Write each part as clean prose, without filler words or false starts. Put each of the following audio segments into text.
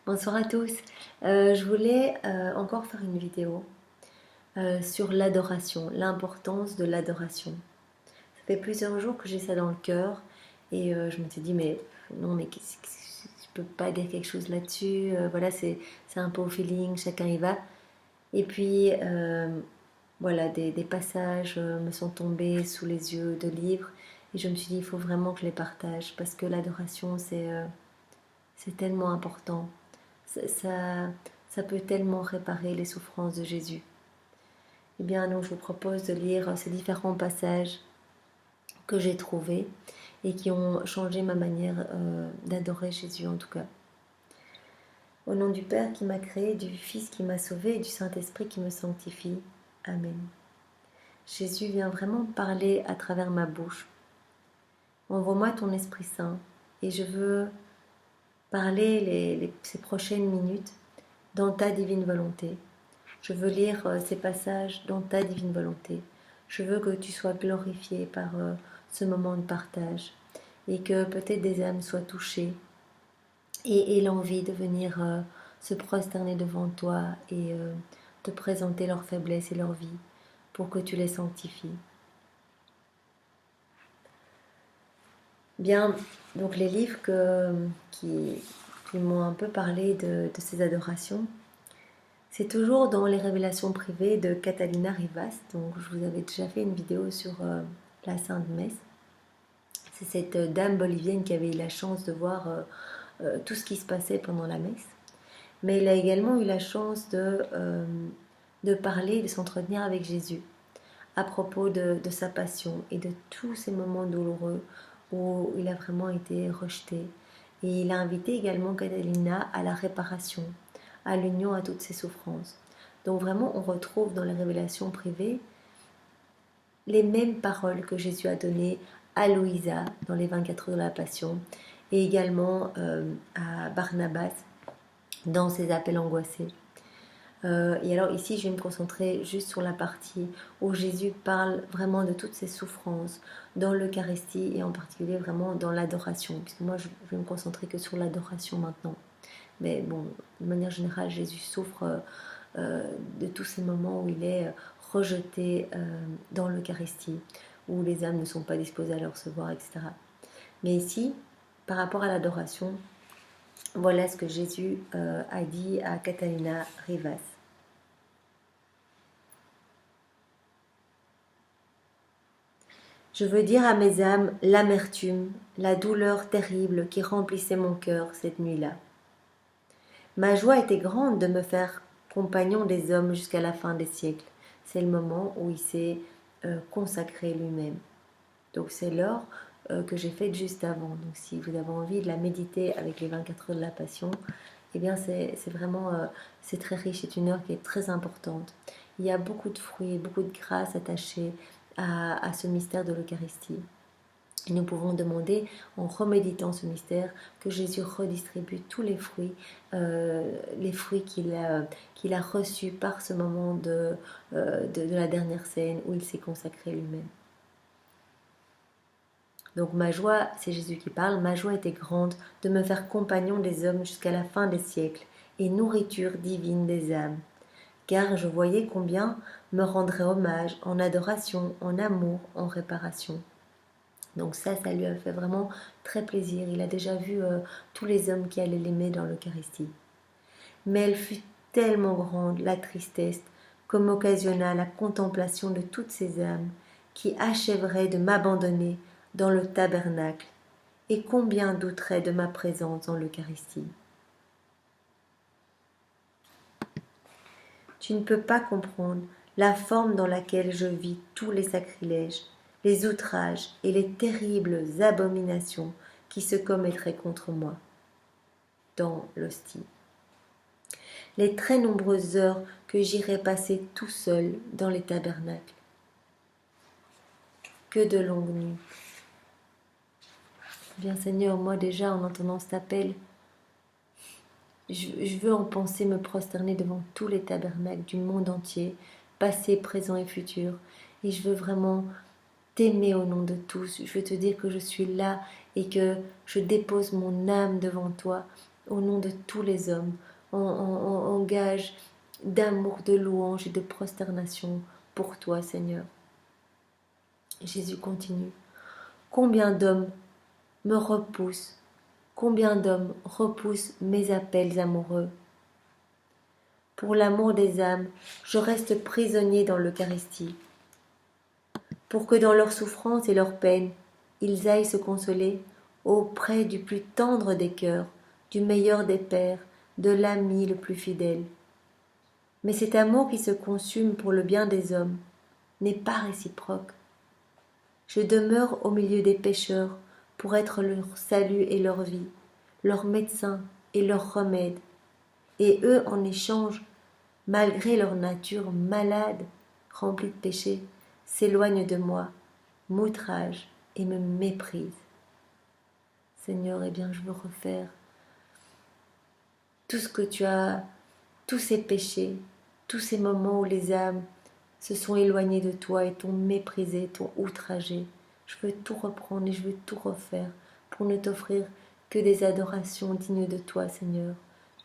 Bonsoir à tous. Je voulais encore faire une vidéo sur l'adoration, l'importance de l'adoration. Ça fait plusieurs jours que j'ai ça dans le cœur et je me suis dit mais non mais je peux pas dire quelque chose là-dessus. Voilà c'est un peu au feeling, chacun y va. Et puis voilà des passages me sont tombés sous les yeux de livres et je me suis dit il faut vraiment que je les partage parce que l'adoration c'est tellement important. Ça, ça, ça peut tellement réparer les souffrances de Jésus. Eh bien, donc, je vous propose de lire ces différents passages que j'ai trouvés et qui ont changé ma manière d'adorer Jésus en tout cas. Au nom du Père qui m'a créé, du Fils qui m'a sauvé et du Saint-Esprit qui me sanctifie. Amen. Jésus vient vraiment parler à travers ma bouche. Envoie-moi ton Esprit Saint et je veux parler ces prochaines minutes dans ta divine volonté. Je veux lire ces passages dans ta divine volonté. Je veux que tu sois glorifié par ce moment de partage et que peut-être des âmes soient touchées et aient l'envie de venir se prosterner devant toi et te présenter leurs faiblesses et leur vie pour que tu les sanctifies. Bien, donc les livres qui m'ont un peu parlé de ces adorations, c'est toujours dans les révélations privées de Catalina Rivas. Donc, je vous avais déjà fait une vidéo sur la Sainte Messe. C'est cette dame bolivienne qui avait eu la chance de voir tout ce qui se passait pendant la messe. Mais elle a également eu la chance de parler, de s'entretenir avec Jésus à propos de sa passion et de tous ces moments douloureux où il a vraiment été rejeté. Et il a invité également Catalina à la réparation, à l'union à toutes ses souffrances. Donc vraiment, on retrouve dans les révélations privées les mêmes paroles que Jésus a données à Louisa dans les 24 heures de la Passion et également à Barnabas dans ses appels angoissés. Et alors ici, je vais me concentrer juste sur la partie où Jésus parle vraiment de toutes ses souffrances dans l'Eucharistie et en particulier vraiment dans l'adoration, puisque moi je vais me concentrer que sur l'adoration maintenant. Mais bon, de manière générale, Jésus souffre de tous ces moments où il est rejeté dans l'Eucharistie, où les âmes ne sont pas disposées à le recevoir, etc. Mais ici, par rapport à l'adoration, voilà ce que Jésus a dit à Catalina Rivas. Je veux dire à mes âmes l'amertume, la douleur terrible qui remplissait mon cœur cette nuit-là. Ma joie était grande de me faire compagnon des hommes jusqu'à la fin des siècles. C'est le moment où il s'est consacré lui-même. Donc c'est l'heure que j'ai faite juste avant. Donc si vous avez envie de la méditer avec les 24 heures de la Passion, eh bien c'est vraiment, c'est très riche, c'est une heure qui est très importante. Il y a beaucoup de fruits, beaucoup de grâce attachées à ce mystère de l'Eucharistie. Et nous pouvons demander, en reméditant ce mystère, que Jésus redistribue tous les fruits qu'il a reçus par ce moment de la dernière scène où il s'est consacré lui-même. Donc ma joie, c'est Jésus qui parle, ma joie était grande de me faire compagnon des hommes jusqu'à la fin des siècles et nourriture divine des âmes. Car je voyais combien me rendrait hommage en adoration, en amour, en réparation. Donc ça lui a fait vraiment très plaisir. Il a déjà vu tous les hommes qui allaient l'aimer dans l'Eucharistie. Mais elle fut tellement grande, la tristesse, comme occasionna la contemplation de toutes ces âmes qui achèveraient de m'abandonner dans le tabernacle, et combien douteraient de ma présence dans l'Eucharistie. Tu ne peux pas comprendre la forme dans laquelle je vis tous les sacrilèges, les outrages et les terribles abominations qui se commettraient contre moi dans l'hostie. Les très nombreuses heures que j'irais passer tout seul dans les tabernacles. Que de longues nuits. Bien Seigneur, moi déjà en entendant cet appel, je veux en penser me prosterner devant tous les tabernacles du monde entier, passé, présent et futur. Et je veux vraiment t'aimer au nom de tous. Je veux te dire que je suis là et que je dépose mon âme devant toi au nom de tous les hommes, en gage d'amour, de louange et de prosternation pour toi, Seigneur. Jésus continue. Combien d'hommes me repoussent, combien d'hommes repoussent mes appels amoureux. Pour l'amour des âmes, je reste prisonnier dans l'Eucharistie, pour que dans leur souffrance et leur peine, ils aillent se consoler auprès du plus tendre des cœurs, du meilleur des pères, de l'ami le plus fidèle. Mais cet amour qui se consume pour le bien des hommes n'est pas réciproque. Je demeure au milieu des pécheurs pour être leur salut et leur vie, leur médecin et leur remède. Et eux, en échange, malgré leur nature malade, remplie de péchés, s'éloignent de moi, m'outragent et me méprisent. Seigneur, eh bien, je veux refaire tout ce que tu as, tous ces péchés, tous ces moments où les âmes se sont éloignées de toi et t'ont méprisé, t'ont outragé. Je veux tout reprendre et je veux tout refaire pour ne t'offrir que des adorations dignes de toi, Seigneur.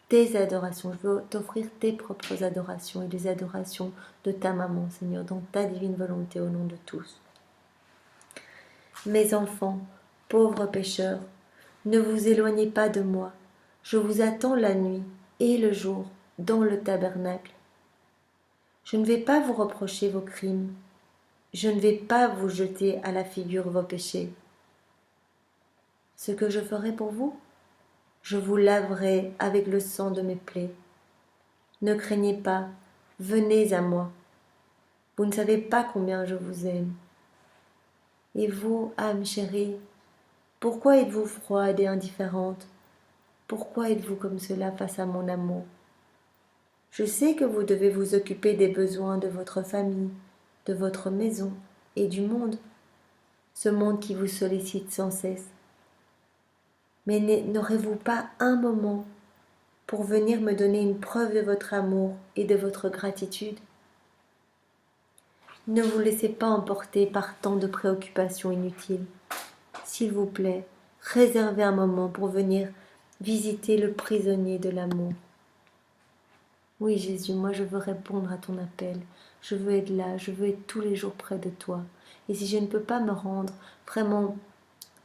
Tes adorations, je veux t'offrir tes propres adorations et les adorations de ta maman, Seigneur, dans ta divine volonté au nom de tous. Mes enfants, pauvres pécheurs, ne vous éloignez pas de moi. Je vous attends la nuit et le jour dans le tabernacle. Je ne vais pas vous reprocher vos crimes. Je ne vais pas vous jeter à la figure vos péchés. Ce que je ferai pour vous, je vous laverai avec le sang de mes plaies. Ne craignez pas, venez à moi. Vous ne savez pas combien je vous aime. Et vous, âme chérie, pourquoi êtes-vous froide et indifférente? Pourquoi êtes-vous comme cela face à mon amour? Je sais que vous devez vous occuper des besoins de votre famille, de votre maison et du monde, ce monde qui vous sollicite sans cesse. Mais n'aurez-vous pas un moment pour venir me donner une preuve de votre amour et de votre gratitude? Ne vous laissez pas emporter par tant de préoccupations inutiles. S'il vous plaît, réservez un moment pour venir visiter le prisonnier de l'amour. Oui, Jésus, moi je veux répondre à ton appel. Je veux être là, je veux être tous les jours près de toi. Et si je ne peux pas me rendre vraiment,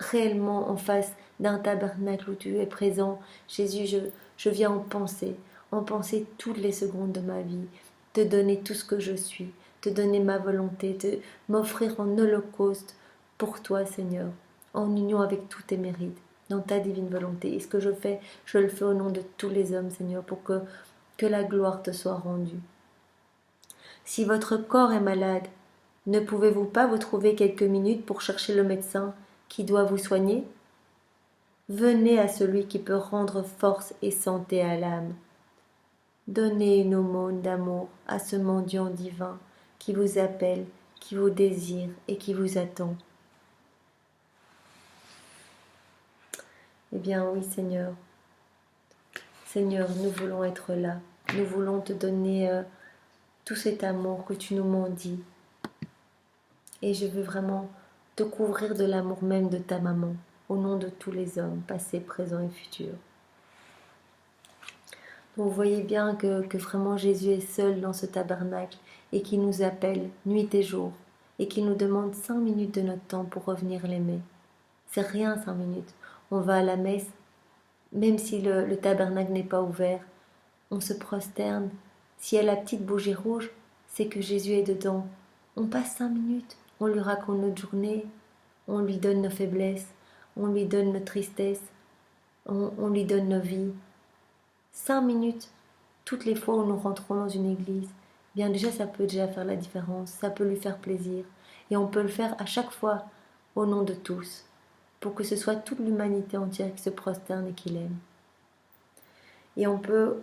réellement en face d'un tabernacle où tu es présent, Jésus, je viens en pensée toutes les secondes de ma vie, te donner tout ce que je suis, te donner ma volonté, te m'offrir en holocauste pour toi, Seigneur, en union avec tous tes mérites, dans ta divine volonté. Et ce que je fais, je le fais au nom de tous les hommes, Seigneur, pour que la gloire te soit rendue. Si votre corps est malade, ne pouvez-vous pas vous trouver quelques minutes pour chercher le médecin qui doit vous soigner? Venez à celui qui peut rendre force et santé à l'âme. Donnez une aumône d'amour à ce mendiant divin qui vous appelle, qui vous désire et qui vous attend. Eh bien oui, Seigneur. Seigneur, nous voulons être là. Nous voulons te donner tout cet amour que tu nous mendies. Et je veux vraiment te couvrir de l'amour même de ta maman, au nom de tous les hommes, passés, présents et futurs. Donc vous voyez bien que vraiment Jésus est seul dans ce tabernacle et qu'il nous appelle nuit et jour et qu'il nous demande 5 minutes de notre temps pour revenir l'aimer. C'est rien 5 minutes. On va à la messe, même si le tabernacle n'est pas ouvert, on se prosterne. S'il y a la petite bougie rouge, c'est que Jésus est dedans. On passe 5 minutes, on lui raconte notre journée, on lui donne nos faiblesses, on lui donne nos tristesses, on lui donne nos vies. 5 minutes, toutes les fois où nous rentrons dans une église, bien déjà ça peut déjà faire la différence, ça peut lui faire plaisir. Et on peut le faire à chaque fois au nom de tous, pour que ce soit toute l'humanité entière qui se prosterne et qui l'aime. Et on peut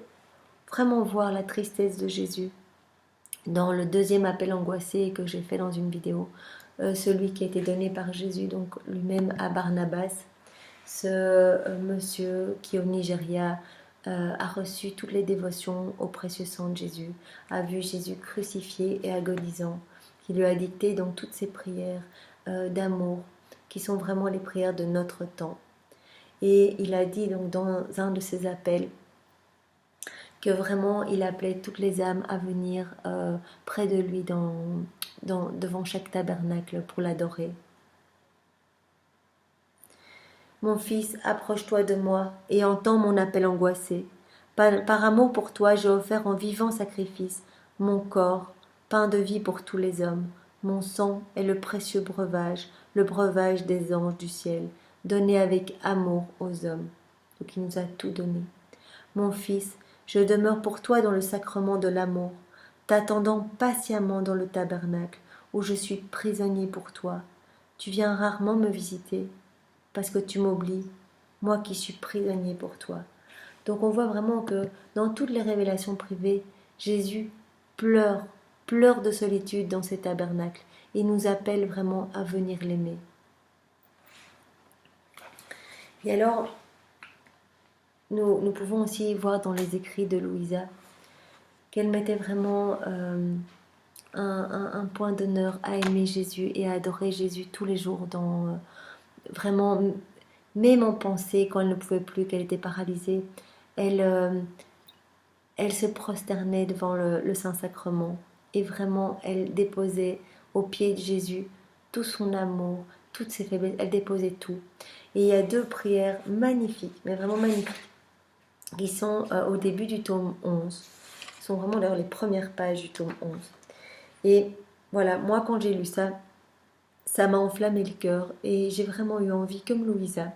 vraiment voir la tristesse de Jésus dans le deuxième appel angoissé que j'ai fait dans une vidéo, celui qui a été donné par Jésus, donc lui-même à Barnabas, ce monsieur qui au Nigeria a reçu toutes les dévotions au précieux sang de Jésus, a vu Jésus crucifié et agonisant, qui lui a dicté donc toutes ses prières d'amour, qui sont vraiment les prières de notre temps. Et il a dit donc dans un de ses appels que vraiment il appelait toutes les âmes à venir près de lui devant chaque tabernacle pour l'adorer. Mon fils, approche-toi de moi et entends mon appel angoissé. Par amour pour toi, j'ai offert en vivant sacrifice mon corps, pain de vie pour tous les hommes. Mon sang est le précieux breuvage, le breuvage des anges du ciel, donné avec amour aux hommes. Donc il nous a tout donné. Mon fils, je demeure pour toi dans le sacrement de l'amour, t'attendant patiemment dans le tabernacle, où je suis prisonnier pour toi. Tu viens rarement me visiter, parce que tu m'oublies, moi qui suis prisonnier pour toi. Donc on voit vraiment que dans toutes les révélations privées, Jésus pleure, pleure de solitude dans ces tabernacles et nous appelle vraiment à venir l'aimer. Et alors, nous pouvons aussi voir dans les écrits de Louisa qu'elle mettait vraiment un point d'honneur à aimer Jésus et à adorer Jésus tous les jours dans vraiment, même en pensée, quand elle ne pouvait plus, qu'elle était paralysée, elle se prosternait devant le Saint-Sacrement et vraiment elle déposait aux pieds de Jésus tout son amour, toutes ses faiblesses, elle déposait tout. Et il y a deux prières magnifiques, mais vraiment magnifiques, qui sont au début du tome 11. Ce sont vraiment d'ailleurs les premières pages du tome 11. Et voilà, moi quand j'ai lu ça, ça m'a enflammé le cœur et j'ai vraiment eu envie, comme Louisa,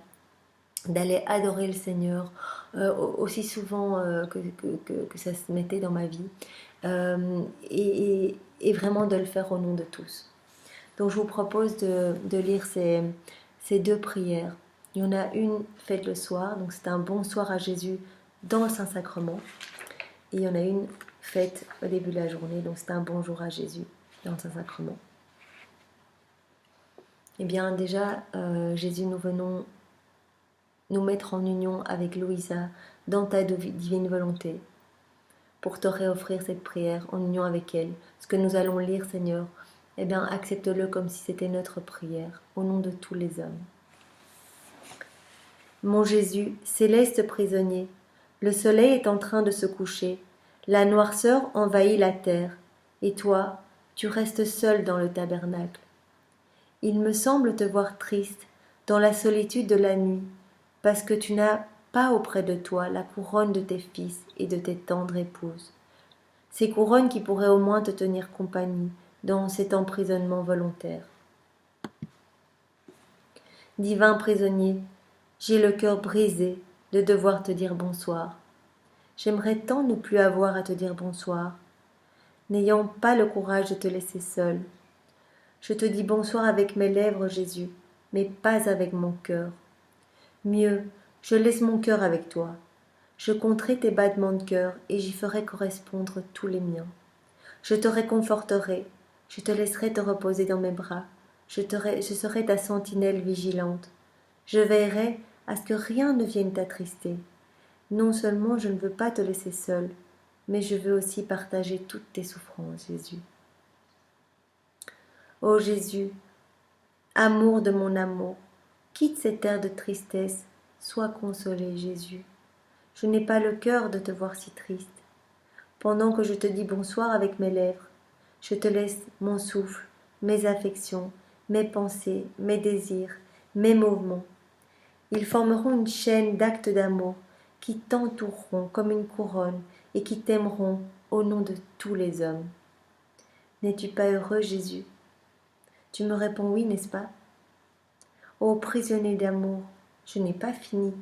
d'aller adorer le Seigneur aussi souvent que ça se mettait dans ma vie et vraiment de le faire au nom de tous. Donc je vous propose de lire ces deux prières. Il y en a une faite le soir, donc c'est un bonsoir à Jésus dans le Saint-Sacrement. Et il y en a une faite au début de la journée, donc c'est un bonjour à Jésus dans le Saint-Sacrement. Eh bien déjà, Jésus, nous venons nous mettre en union avec Louisa dans ta divine volonté pour te réoffrir cette prière en union avec elle. Ce que nous allons lire, Seigneur, eh bien, accepte-le comme si c'était notre prière, au nom de tous les hommes. Mon Jésus, céleste prisonnier, le soleil est en train de se coucher, la noirceur envahit la terre, et toi, tu restes seul dans le tabernacle. Il me semble te voir triste, dans la solitude de la nuit, parce que tu n'as pas auprès de toi la couronne de tes fils et de tes tendres épouses. Ces couronnes qui pourraient au moins te tenir compagnie dans cet emprisonnement volontaire. Divin prisonnier, j'ai le cœur brisé de devoir te dire bonsoir. J'aimerais tant ne plus avoir à te dire bonsoir, n'ayant pas le courage de te laisser seul. Je te dis bonsoir avec mes lèvres, Jésus, mais pas avec mon cœur. Mieux, je laisse mon cœur avec toi. Je compterai tes battements de cœur et j'y ferai correspondre tous les miens. Je te réconforterai, je te laisserai te reposer dans mes bras, je serai ta sentinelle vigilante. Je veillerai à ce que rien ne vienne t'attrister. Non seulement je ne veux pas te laisser seul, mais je veux aussi partager toutes tes souffrances, Jésus. Ô Jésus, amour de mon amour, quitte cette terre de tristesse, sois consolé, Jésus. Je n'ai pas le cœur de te voir si triste. Pendant que je te dis bonsoir avec mes lèvres, je te laisse mon souffle, mes affections, mes pensées, mes désirs, mes mouvements. Ils formeront une chaîne d'actes d'amour qui t'entoureront comme une couronne et qui t'aimeront au nom de tous les hommes. N'es-tu pas heureux, Jésus? Tu me réponds oui, n'est-ce pas? Ô prisonnier d'amour, je n'ai pas fini.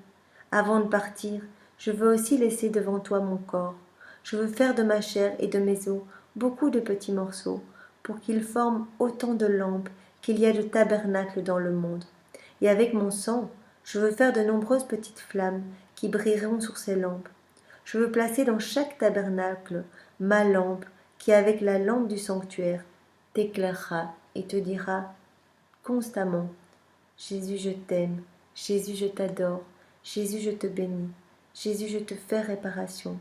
Avant de partir, je veux aussi laisser devant toi mon corps. Je veux faire de ma chair et de mes os beaucoup de petits morceaux, pour qu'ils forment autant de lampes qu'il y a de tabernacles dans le monde. Et avec mon sang, je veux faire de nombreuses petites flammes qui brilleront sur ces lampes. Je veux placer dans chaque tabernacle ma lampe qui, avec la lampe du sanctuaire, t'éclairera et te dira constamment: Jésus, je t'aime, Jésus, je t'adore, Jésus, je te bénis, Jésus, je te fais réparation,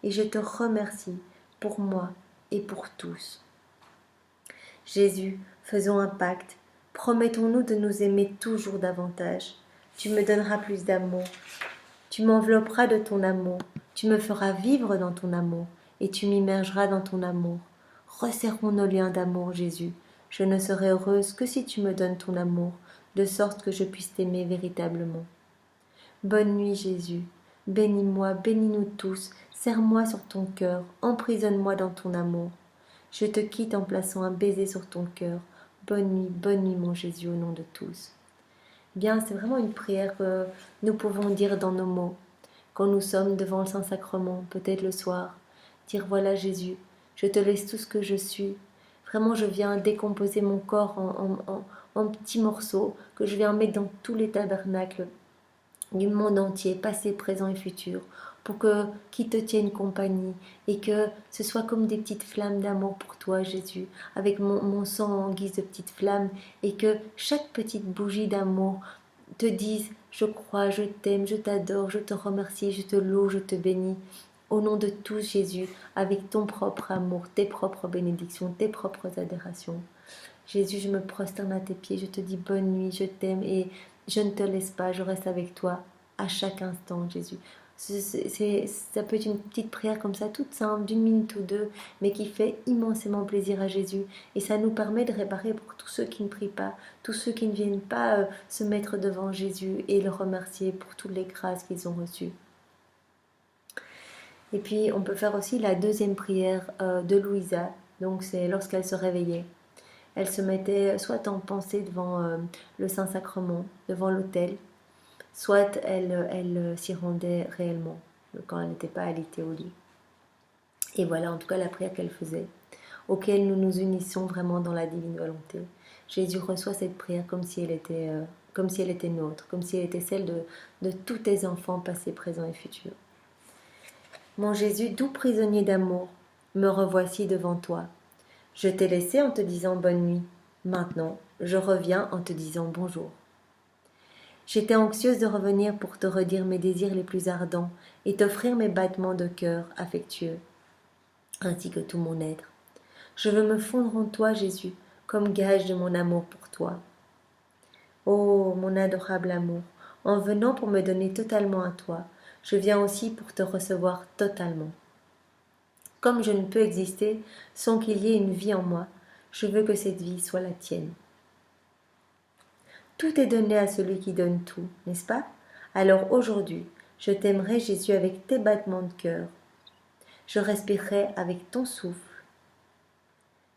et je te remercie pour moi et pour tous. Jésus, faisons un pacte, promettons-nous de nous aimer toujours davantage. Tu me donneras plus d'amour. Tu m'envelopperas de ton amour. Tu me feras vivre dans ton amour. Et tu m'immergeras dans ton amour. Resserrons nos liens d'amour, Jésus. Je ne serai heureuse que si tu me donnes ton amour, de sorte que je puisse t'aimer véritablement. Bonne nuit, Jésus. Bénis-moi, bénis-nous tous. Serre-moi sur ton cœur. Emprisonne-moi dans ton amour. Je te quitte en plaçant un baiser sur ton cœur. Bonne nuit, mon Jésus, au nom de tous. Bien, c'est vraiment une prière que nous pouvons dire dans nos mots. Quand nous sommes devant le Saint-Sacrement, peut-être le soir, dire voilà Jésus, je te laisse tout ce que je suis. Vraiment, je viens décomposer mon corps en petits morceaux que je viens mettre dans tous les tabernacles du monde entier, passé, présent et futur, pour que qui te tienne compagnie et que ce soit comme des petites flammes d'amour pour toi, Jésus, avec mon sang en guise de petites flammes, et que chaque petite bougie d'amour te dise je crois, je t'aime, je t'adore, je te remercie, je te loue, je te bénis. Au nom de tous, Jésus, avec ton propre amour, tes propres bénédictions, tes propres adorations. Jésus, je me prosterne à tes pieds, je te dis bonne nuit, je t'aime et je ne te laisse pas, je reste avec toi à chaque instant, Jésus. Ça peut être une petite prière comme ça, toute simple, d'une minute ou deux, mais qui fait immensément plaisir à Jésus. Et ça nous permet de réparer pour tous ceux qui ne prient pas, tous ceux qui ne viennent pas se mettre devant Jésus et le remercier pour toutes les grâces qu'ils ont reçues. Et puis, on peut faire aussi la deuxième prière de Louisa. Donc, c'est lorsqu'elle se réveillait. Elle se mettait soit en pensée devant le Saint-Sacrement, devant l'autel, soit elle s'y rendait réellement quand elle n'était pas alitée au lit. Et voilà en tout cas la prière qu'elle faisait, auquel nous nous unissons vraiment dans la divine volonté. Jésus reçoit cette prière comme si elle était nôtre, comme si elle était celle de tous tes enfants passés, présents et futurs. Mon Jésus, doux prisonnier d'amour, me revoici devant toi. Je t'ai laissé en te disant bonne nuit. Maintenant, je reviens en te disant bonjour. J'étais anxieuse de revenir pour te redire mes désirs les plus ardents et t'offrir mes battements de cœur affectueux, ainsi que tout mon être. Je veux me fondre en toi, Jésus, comme gage de mon amour pour toi. Ô mon adorable amour, en venant pour me donner totalement à toi, je viens aussi pour te recevoir totalement. Comme je ne peux exister sans qu'il y ait une vie en moi, je veux que cette vie soit la tienne. Tout est donné à celui qui donne tout, n'est-ce pas? Alors aujourd'hui, je t'aimerai, Jésus, avec tes battements de cœur. Je respirerai avec ton souffle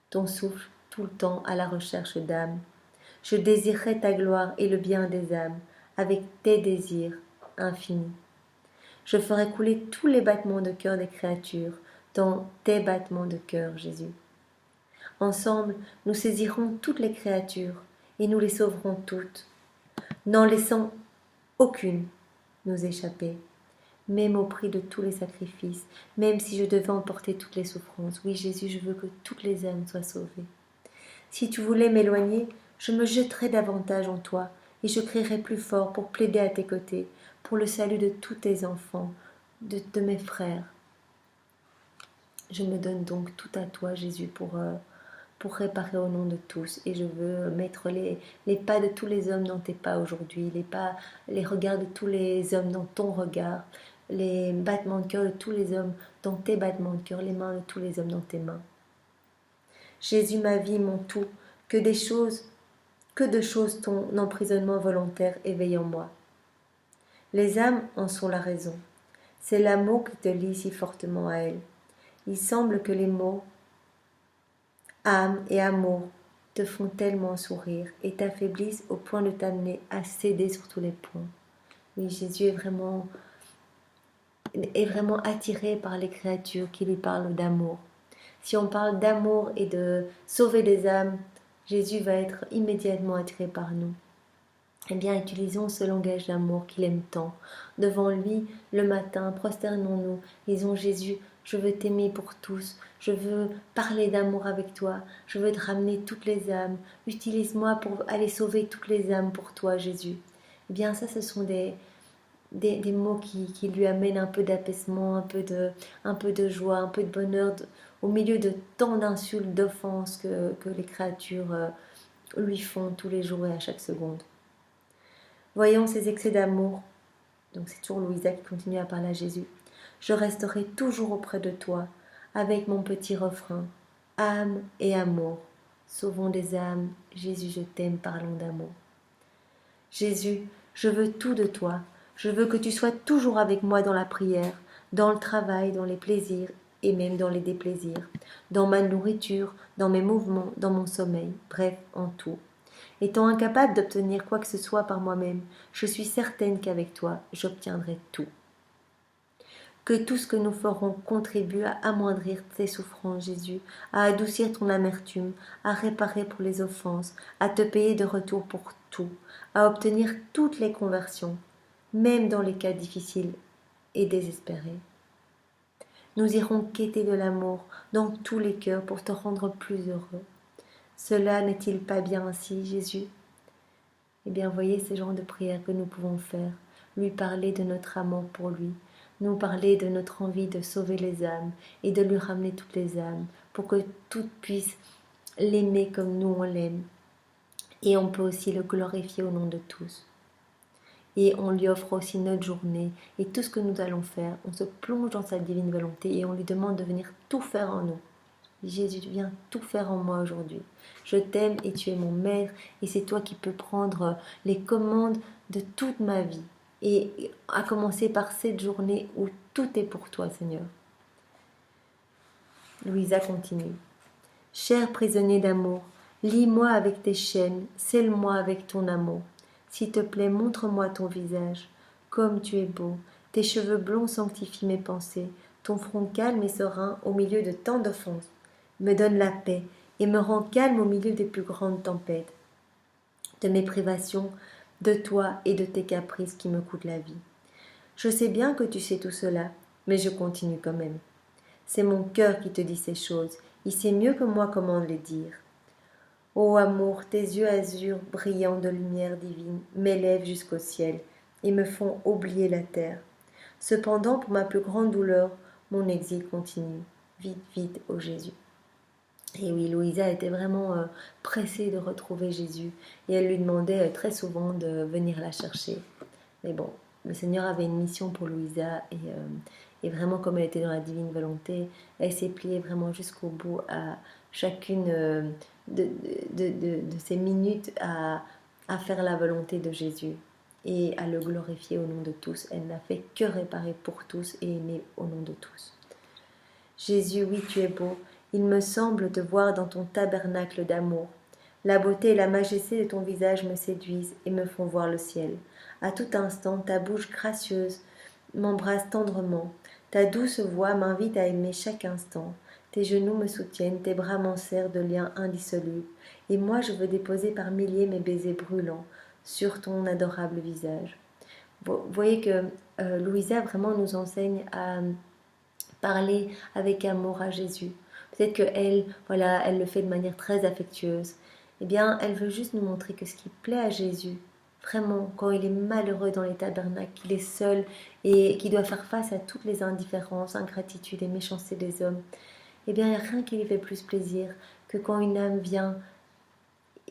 tout le temps à la recherche d'âmes. Je désirerai ta gloire et le bien des âmes, avec tes désirs infinis. Je ferai couler tous les battements de cœur des créatures dans tes battements de cœur, Jésus. Ensemble, nous saisirons toutes les créatures et nous les sauverons toutes, n'en laissant aucune nous échapper, même au prix de tous les sacrifices, même si je devais emporter toutes les souffrances. Oui, Jésus, je veux que toutes les âmes soient sauvées. Si tu voulais m'éloigner, je me jetterais davantage en toi et je crierais plus fort pour plaider à tes côtés, pour le salut de tous tes enfants, de mes frères. Je me donne donc tout à toi, Jésus, pour réparer au nom de tous. Et je veux mettre les pas de tous les hommes dans tes pas aujourd'hui, les regards de tous les hommes dans ton regard, les battements de cœur de tous les hommes dans tes battements de cœur, les mains de tous les hommes dans tes mains. Jésus, ma vie, mon tout, que de choses ton emprisonnement volontaire éveille en moi. Les âmes en sont la raison. C'est l'amour qui te lie si fortement à elles. Il semble que les mots âme et amour te font tellement sourire et t'affaiblissent au point de t'amener à céder sur tous les points. Oui, Jésus est vraiment attiré par les créatures qui lui parlent d'amour. Si on parle d'amour et de sauver des âmes, Jésus va être immédiatement attiré par nous. Eh bien, utilisons ce langage d'amour qu'il aime tant. Devant lui, le matin, prosternons-nous, disons Jésus, je veux t'aimer pour tous, je veux parler d'amour avec toi, je veux te ramener toutes les âmes, utilise-moi pour aller sauver toutes les âmes pour toi, Jésus. Eh bien, ça, ce sont des mots qui lui amènent un peu d'apaisement, un peu de joie, un peu de bonheur, au milieu de tant d'insultes, d'offenses que les créatures lui font tous les jours et à chaque seconde. Voyant ces excès d'amour, donc c'est toujours Louisa qui continue à parler à Jésus, je resterai toujours auprès de toi, avec mon petit refrain, âme et amour. Sauvons des âmes, Jésus je t'aime, parlons d'amour. Jésus, je veux tout de toi, je veux que tu sois toujours avec moi dans la prière, dans le travail, dans les plaisirs et même dans les déplaisirs, dans ma nourriture, dans mes mouvements, dans mon sommeil, bref, en tout. Étant incapable d'obtenir quoi que ce soit par moi-même, je suis certaine qu'avec toi, j'obtiendrai tout. Que tout ce que nous ferons contribue à amoindrir tes souffrances, Jésus, à adoucir ton amertume, à réparer pour les offenses, à te payer de retour pour tout, à obtenir toutes les conversions, même dans les cas difficiles et désespérés. Nous irons quêter de l'amour dans tous les cœurs pour te rendre plus heureux. Cela n'est-il pas bien ainsi, Jésus? Eh bien, voyez ces genres de prières que nous pouvons faire, lui parler de notre amour pour lui, nous parler de notre envie de sauver les âmes et de lui ramener toutes les âmes, pour que toutes puissent l'aimer comme nous on l'aime. Et on peut aussi le glorifier au nom de tous. Et on lui offre aussi notre journée et tout ce que nous allons faire. On se plonge dans sa divine volonté et on lui demande de venir tout faire en nous. Jésus, viens tout faire en moi aujourd'hui. Je t'aime et tu es mon maître et c'est toi qui peux prendre les commandes de toute ma vie. Et à commencer par cette journée où tout est pour toi, Seigneur. Louisa continue. Cher prisonnier d'amour, lie-moi avec tes chaînes, scelle-moi avec ton amour. S'il te plaît, montre-moi ton visage. Comme tu es beau, tes cheveux blonds sanctifient mes pensées, ton front calme et serein au milieu de tant d'offenses me donne la paix et me rend calme au milieu des plus grandes tempêtes, de mes privations, de toi et de tes caprices qui me coûtent la vie. Je sais bien que tu sais tout cela, mais je continue quand même. C'est mon cœur qui te dit ces choses, il sait mieux que moi comment les dire. Ô amour, tes yeux azur brillants de lumière divine m'élèvent jusqu'au ciel et me font oublier la terre. Cependant, pour ma plus grande douleur, mon exil continue. Vite, vite, ô Jésus. Et oui, Louisa était vraiment pressée de retrouver Jésus et elle lui demandait très souvent de venir la chercher. Mais bon, le Seigneur avait une mission pour Louisa et vraiment comme elle était dans la divine volonté, elle s'est pliée vraiment jusqu'au bout à chacune de ces minutes à faire la volonté de Jésus et à le glorifier au nom de tous. Elle n'a fait que réparer pour tous et aimer au nom de tous. Jésus, oui, tu es beau. Il me semble te voir dans ton tabernacle d'amour. La beauté et la majesté de ton visage me séduisent et me font voir le ciel. À tout instant, ta bouche gracieuse m'embrasse tendrement. Ta douce voix m'invite à aimer chaque instant. Tes genoux me soutiennent, tes bras m'enserrent de liens indissolubles. Et moi, je veux déposer par milliers mes baisers brûlants sur ton adorable visage. Vous voyez que Louisa vraiment nous enseigne à parler avec amour à Jésus. Peut-être qu'elle, voilà, elle le fait de manière très affectueuse. Eh bien, elle veut juste nous montrer que ce qui plaît à Jésus, vraiment, quand il est malheureux dans les tabernacles, qu'il est seul et qu'il doit faire face à toutes les indifférences, ingratitudes et méchancetés des hommes, eh bien, il n'y a rien qui lui fait plus plaisir que quand une âme vient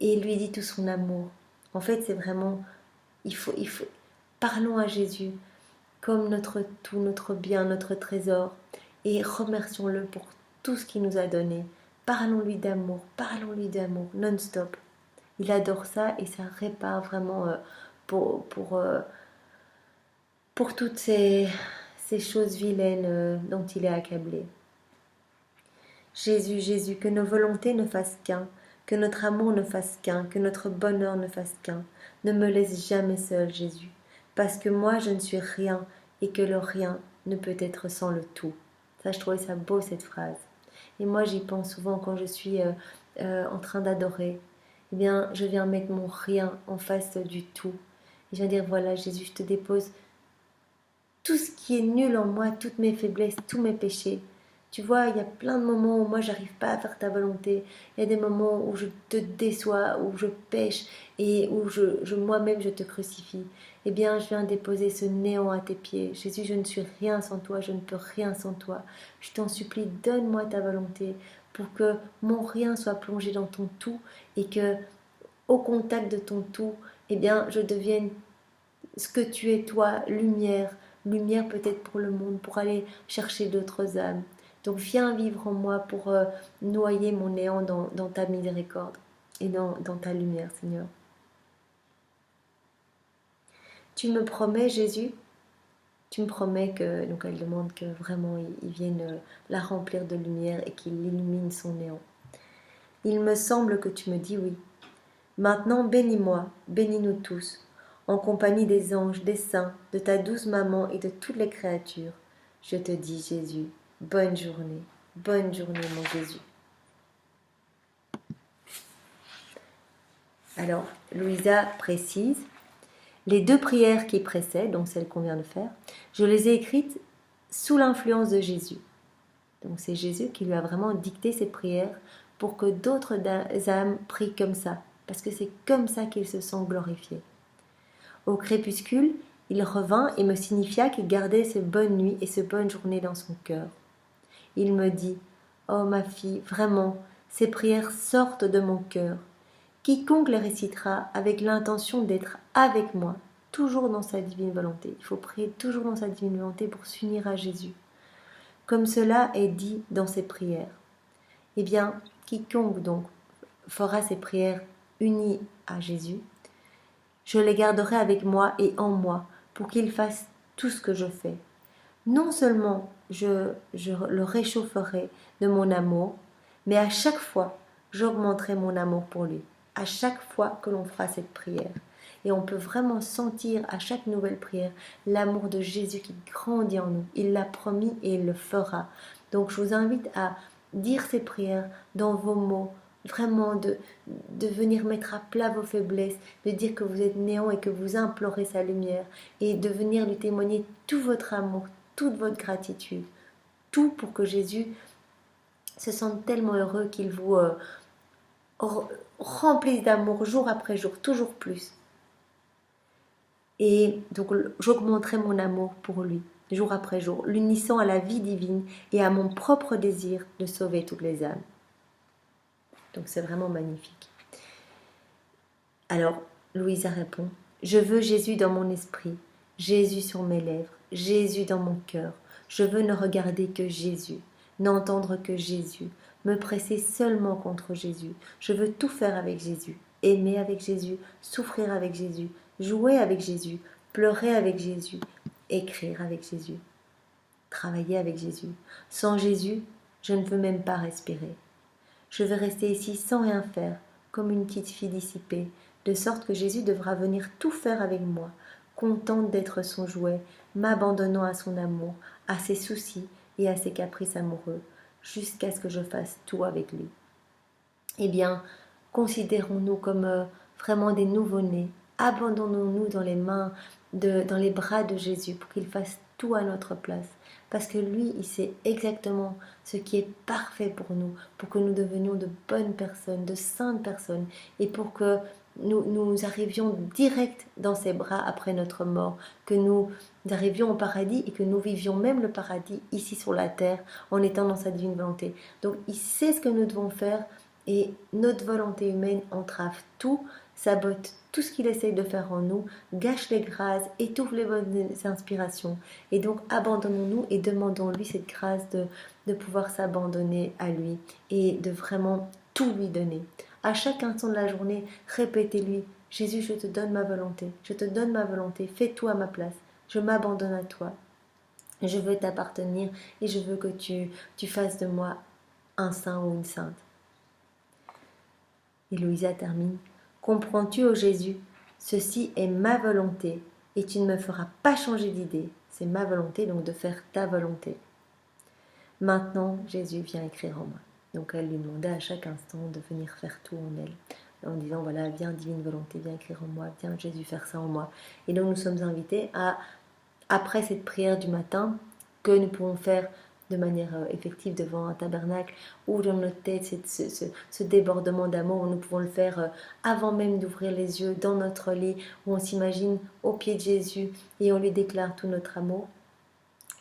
et lui dit tout son amour. En fait, c'est vraiment, parlons à Jésus comme notre tout, notre bien, notre trésor, et remercions-le pour tout ce qu'il nous a donné. Parlons-lui d'amour, non-stop. Il adore ça et ça répare vraiment pour toutes ces choses vilaines dont il est accablé. Jésus, Jésus, que nos volontés ne fassent qu'un, que notre amour ne fasse qu'un, que notre bonheur ne fasse qu'un. Ne me laisse jamais seul, Jésus, parce que moi je ne suis rien et que le rien ne peut être sans le tout. Ça, je trouvais ça beau cette phrase. Et moi j'y pense souvent quand je suis en train d'adorer. Eh bien, je viens mettre mon rien en face du tout. Et je viens dire, voilà Jésus, je te dépose tout ce qui est nul en moi, toutes mes faiblesses, tous mes péchés. Tu vois, il y a plein de moments où moi j'arrive pas à faire ta volonté. Il y a des moments où je te déçois, où je pêche et où moi-même je te crucifie. Eh bien, je viens déposer ce néant à tes pieds. Jésus, je ne suis rien sans toi, je ne peux rien sans toi. Je t'en supplie, donne-moi ta volonté pour que mon rien soit plongé dans ton tout et que, au contact de ton tout, eh bien, je devienne ce que tu es toi, lumière, lumière peut-être pour le monde, pour aller chercher d'autres âmes. Donc viens vivre en moi pour noyer mon néant dans ta miséricorde et dans ta lumière, Seigneur. Tu me promets, Jésus, tu me promets que, donc elle demande que vraiment il vienne la remplir de lumière et qu'il illumine son néant. Il me semble que tu me dis oui. Maintenant bénis-moi, bénis-nous tous, en compagnie des anges, des saints, de ta douce maman et de toutes les créatures. Je te dis, Jésus, bonne journée, mon Jésus. Alors, Louisa précise, les deux prières qui précèdent, donc celles qu'on vient de faire, je les ai écrites sous l'influence de Jésus. Donc c'est Jésus qui lui a vraiment dicté ces prières pour que d'autres âmes prient comme ça, parce que c'est comme ça qu'il se sent glorifié. Au crépuscule, il revint et me signifia qu'il gardait ces bonnes nuits et ces bonnes journées dans son cœur. Il me dit, « Oh ma fille, vraiment, ces prières sortent de mon cœur. Quiconque les récitera avec l'intention d'être avec moi, toujours dans sa divine volonté. » Il faut prier toujours dans sa divine volonté pour s'unir à Jésus. Comme cela est dit dans ces prières. Eh bien, quiconque donc fera ces prières unies à Jésus, je les garderai avec moi et en moi pour qu'il fasse tout ce que je fais. Non seulement je le réchaufferai de mon amour, mais à chaque fois, j'augmenterai mon amour pour lui. À chaque fois que l'on fera cette prière. Et on peut vraiment sentir à chaque nouvelle prière l'amour de Jésus qui grandit en nous. Il l'a promis et il le fera. Donc je vous invite à dire ces prières dans vos mots, vraiment de venir mettre à plat vos faiblesses, de dire que vous êtes néant et que vous implorez sa lumière, et de venir lui témoigner tout votre amour, toute votre gratitude, tout pour que Jésus se sente tellement heureux qu'il vous remplisse d'amour jour après jour, toujours plus. Et donc j'augmenterai mon amour pour lui, jour après jour, l'unissant à la vie divine et à mon propre désir de sauver toutes les âmes. Donc c'est vraiment magnifique. Alors Louisa répond, je veux Jésus dans mon esprit, Jésus sur mes lèvres, Jésus dans mon cœur. Je veux ne regarder que Jésus, n'entendre que Jésus, me presser seulement contre Jésus. Je veux tout faire avec Jésus, aimer avec Jésus, souffrir avec Jésus, jouer avec Jésus, pleurer avec Jésus, écrire avec Jésus, travailler avec Jésus. Sans Jésus, je ne veux même pas respirer. Je vais rester ici sans rien faire, comme une petite fille dissipée, de sorte que Jésus devra venir tout faire avec moi, contente d'être son jouet, m'abandonnant à son amour, à ses soucis et à ses caprices amoureux, jusqu'à ce que je fasse tout avec lui. Eh bien, considérons-nous comme vraiment des nouveau-nés, abandonnons-nous dans les mains, dans les bras de Jésus pour qu'il fasse tout à notre place. Parce que lui, il sait exactement ce qui est parfait pour nous, pour que nous devenions de bonnes personnes, de saintes personnes, et pour que nous arrivions direct dans ses bras après notre mort, que nous arrivions au paradis et que nous vivions même le paradis ici sur la terre en étant dans sa divine volonté. Donc il sait ce que nous devons faire et notre volonté humaine entrave tout, sabote tout ce qu'il essaye de faire en nous, gâche les grâces, étouffe les bonnes inspirations. Et donc abandonnons-nous et demandons-lui cette grâce de pouvoir s'abandonner à lui et de vraiment tout lui donner. À chaque instant de la journée, répétez-lui, Jésus, je te donne ma volonté, je te donne ma volonté, fais tout à ma place, je m'abandonne à toi. Je veux t'appartenir et je veux que tu fasses de moi un saint ou une sainte. Et Louisa termine, comprends-tu, ô Jésus, ceci est ma volonté et tu ne me feras pas changer d'idée. C'est ma volonté, donc de faire ta volonté. Maintenant, Jésus vient écrire en moi. Donc elle lui demandait à chaque instant de venir faire tout en elle, en disant voilà, viens divine volonté, viens écrire en moi, viens Jésus faire ça en moi. Et donc nous sommes invités à, après cette prière du matin, que nous pouvons faire de manière effective devant un tabernacle ou dans notre tête, ce débordement d'amour, nous pouvons le faire avant même d'ouvrir les yeux dans notre lit, où on s'imagine au pied de Jésus et on lui déclare tout notre amour.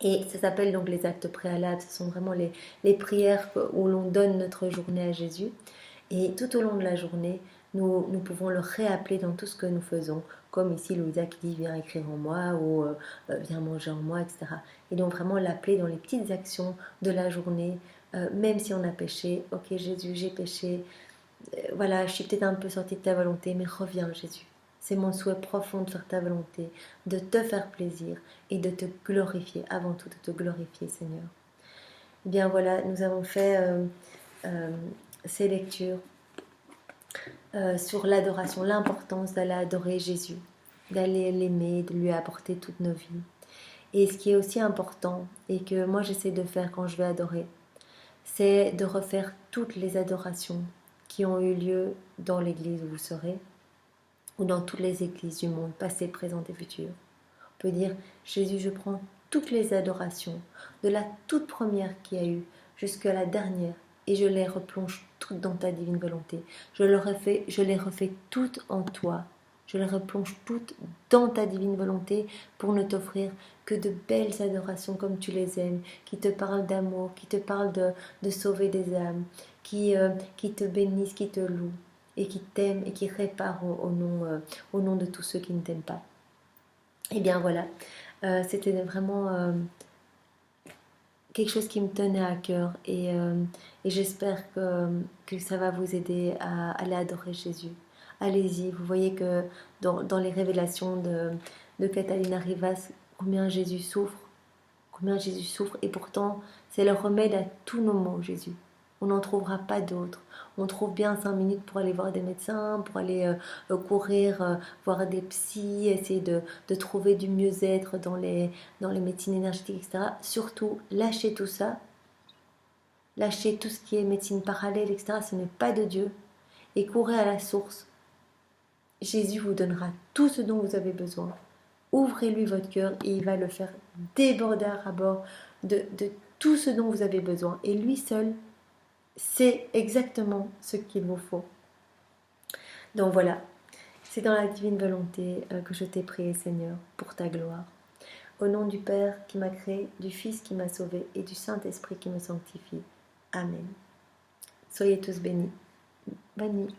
Et ça s'appelle donc les actes préalables, ce sont vraiment les prières où l'on donne notre journée à Jésus. Et tout au long de la journée, nous pouvons le réappeler dans tout ce que nous faisons, comme ici Louisa qui dit viens écrire en moi ou viens manger en moi, etc. Et donc vraiment l'appeler dans les petites actions de la journée, même si on a péché. Ok Jésus, j'ai péché, voilà, je suis peut-être un peu sortie de ta volonté, mais reviens Jésus. C'est mon souhait profond de faire ta volonté, de te faire plaisir et de te glorifier, avant tout de te glorifier Seigneur. Eh bien voilà, nous avons fait euh, ces lectures sur l'adoration, l'importance d'aller adorer Jésus, d'aller l'aimer, de lui apporter toutes nos vies. Et ce qui est aussi important, et que moi j'essaie de faire quand je vais adorer, c'est de refaire toutes les adorations qui ont eu lieu dans l'église où vous serez, ou dans toutes les églises du monde, passées, présentes et futures. On peut dire, Jésus, je prends toutes les adorations, de la toute première qu'il y a eu jusqu'à la dernière, et je les replonge toutes dans ta divine volonté. Je les refais toutes en toi. Je les replonge toutes dans ta divine volonté pour ne t'offrir que de belles adorations comme tu les aimes, qui te parlent d'amour, qui te parlent de sauver des âmes, qui te bénissent, qui te louent, et qui t'aiment et qui réparent au nom de tous ceux qui ne t'aiment pas. Et bien voilà, c'était vraiment quelque chose qui me tenait à cœur et j'espère que ça va vous aider à aller adorer Jésus. Allez-y, vous voyez que dans les révélations de Catalina Rivas, combien Jésus souffre et pourtant c'est le remède à tous nos maux, Jésus. On n'en trouvera pas d'autres. On trouve bien 5 minutes pour aller voir des médecins, pour aller courir, voir des psys, essayer de trouver du mieux-être dans les médecines énergétiques, etc. Surtout, lâchez tout ça, lâchez tout ce qui est médecine parallèle, etc. Ce n'est pas de Dieu. Et courez à la source. Jésus vous donnera tout ce dont vous avez besoin. Ouvrez-lui votre cœur et il va le faire déborder à bord de tout ce dont vous avez besoin. Et lui seul sait exactement ce qu'il vous faut. Donc voilà, c'est dans la divine volonté que je t'ai prié, Seigneur, pour ta gloire. Au nom du Père qui m'a créé, du Fils qui m'a sauvé et du Saint-Esprit qui me sanctifie. Amen. Soyez tous bénis. Bonne nuit.